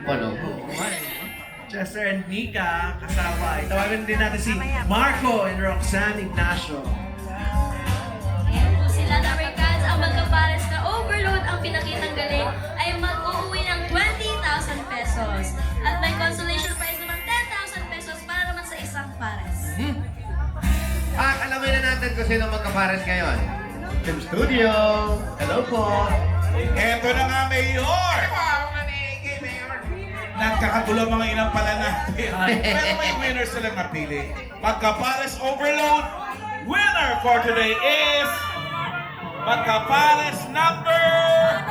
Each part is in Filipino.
Ano? Chester and Nika, kasama. Tawagan din natin si Marco and Roxanne Ignacio. Ayan po sila, Americans. Ang magkapares na overload ang pinakitang galing ay mag-uuwi ng 20,000 pesos. At may consolation prize naman 10,000 pesos para naman sa isang pares. Alamin na natin kung sino magkapares ngayon. Team Studio. Hello po. Eto na nga, Mayor! Nagkakagulo mga inang pala natin. Pero may winner silang napili. Magkapares overload. Winner for today is Magkapares number 1.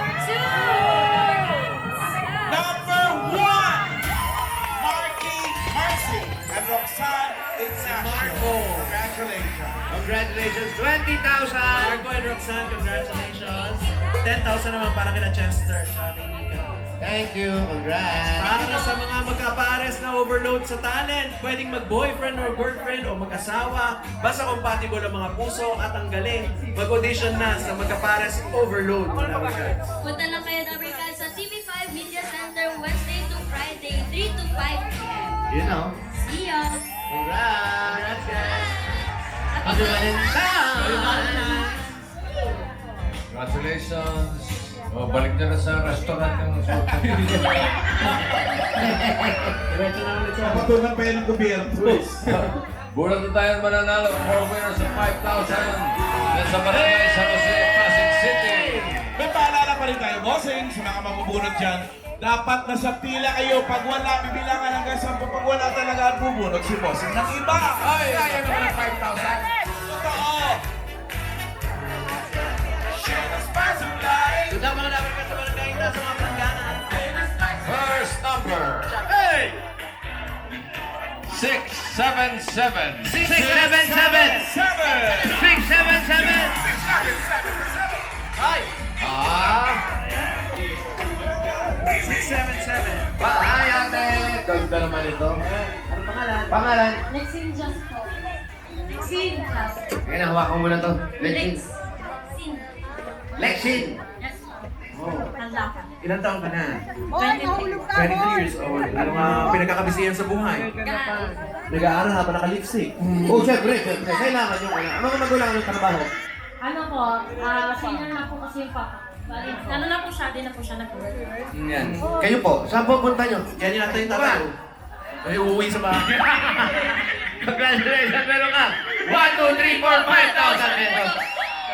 Marcy and Roxanne Ignacio. Congratulations. Congratulations, 20,000! Marco and Roxanne, congratulations. 10,000 naman para kina Chester sa kay Nika. Thank you, congrats! Para sa mga magkapares na overload sa talent, pwedeng mag-boyfriend or girlfriend o mag-asawa, basta compatible ang mga puso at ang galing, mag-audition na sa magkapares overload. Punta lang kayo, Americans, sa TV5 Media Center Wednesday to Friday, 3 to 5 p.m. You know. See ya! Congrats! Happy Happy Valentine's! Valentine's! Congratulations! O, balik na sa restaurant yung suot. Diretso na ulit sa Patungan pa yan ng gobyerno. Bulat na tayo mananalo. 4 winners of 5,000. Then sa Barangay San Jose, Pasig City. May paalala pa rin tayo, bossing, sa mga mabubunot dyan. Dapat nasa pila kayo. Pag wala, bibilangan hanggang 10. Pag wala talaga ang bubunot si bossing ng iba. Ay, kaya naman ang 5,000. Totoo. Share the spice of life. Good luck mga dapat ka sa barangay na sa mga palanggana. First number. Hey! 677. 677! 677! Ay! Ah! 677. Hi, ate! Ganda naman ito. Ano pangalan? Pangalan? Lexin just po. Lexin. Kaya hawakan mo na to. Lexin. Lexin. Lexin! Yes. Oh. Handa ka. Ilan taon ka na? 23 years old. Ano nga pinagkakabisihan sa buhay? Nag-aaral habang naka-lipstick. Oh, syempre. Kailangan yung kailangan. Ano ang magulang ng trabaho? Ano po, senior na po kasi yung papa. Bali, ano na po siya, din na po siya nag-work. Yan. Kayo po, saan po punta nyo? Yan yata yung tatay ko. Ay, uuwi sa bahay. Congratulations, meron ka! 1, 2, 3, 4, 5,000 pesos!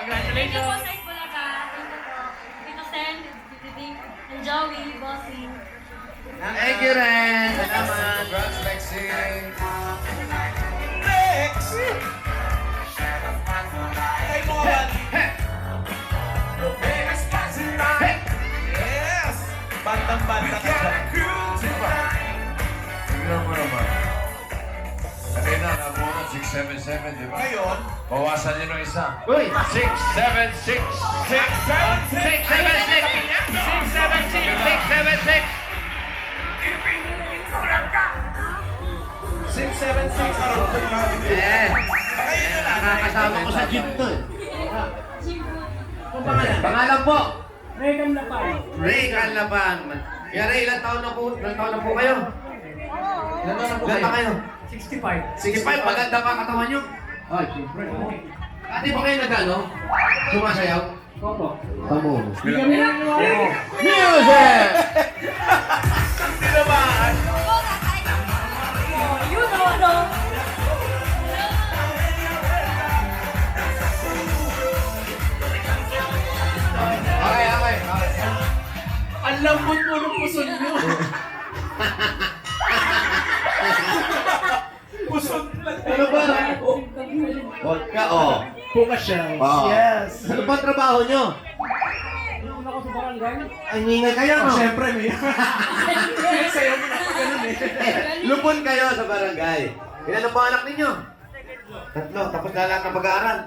Thank you po sa Itbulaga. Thank you po. Tito Sen, Tito Ding, and Joey, Bossing. Thank you, Ren! Salamat! Congrats, Lexi. Lex! Ay, Moran! Yes! Bantang-banta ka dyan. Tignan mo naman. Kanina, nakuha ng 677, di ba? Ngayon, Bawasan niyo ng isa. Uy! 676. 676! 676! 676. Eh! Ngayon na lang. Nakakasama ko sa jeep to eh. Kung pangalan? Pangalan po? Regan Lapan. Ray Canlaban. Kaya Ray, ilan taon na po kayo? Ilan taon na po Ilan pa kayo? 65. Sige pa, maganda pa katawan nyo. Ay, siyempre. Ate, ba kayo nag-ano? Sumasayaw? Opo. Tamo. Hindi kami nangyari. Music! Tinamaan. You know, no? Okay. Ang lambot mo ng puso nyo. Pusod lang. Ano ba? Vodka, oh. Puka shells. Ah. Yes. Ano ba ang trabaho nyo? Ano ako sa barangay? Ay, ingay kayo, no? Siyempre, may... Sayo mo na ganun eh. Lupon kayo sa barangay. Ilan ang mga anak ninyo? 3, tapos lahat na pag-aaral.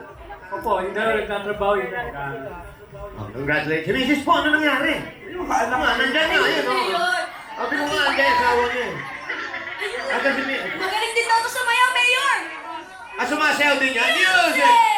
Opo, yung dalawa nagtatrabaho yun. Oh, congratulations. Mrs. po, ano nangyari? Ano nga, nandyan nyo, ayun, oh. Sabi ko nga, andyan, asawa niyo eh. At kasi, Magaling din daw to sa Mayaw, Mayor! sumasayaw din yan. Music!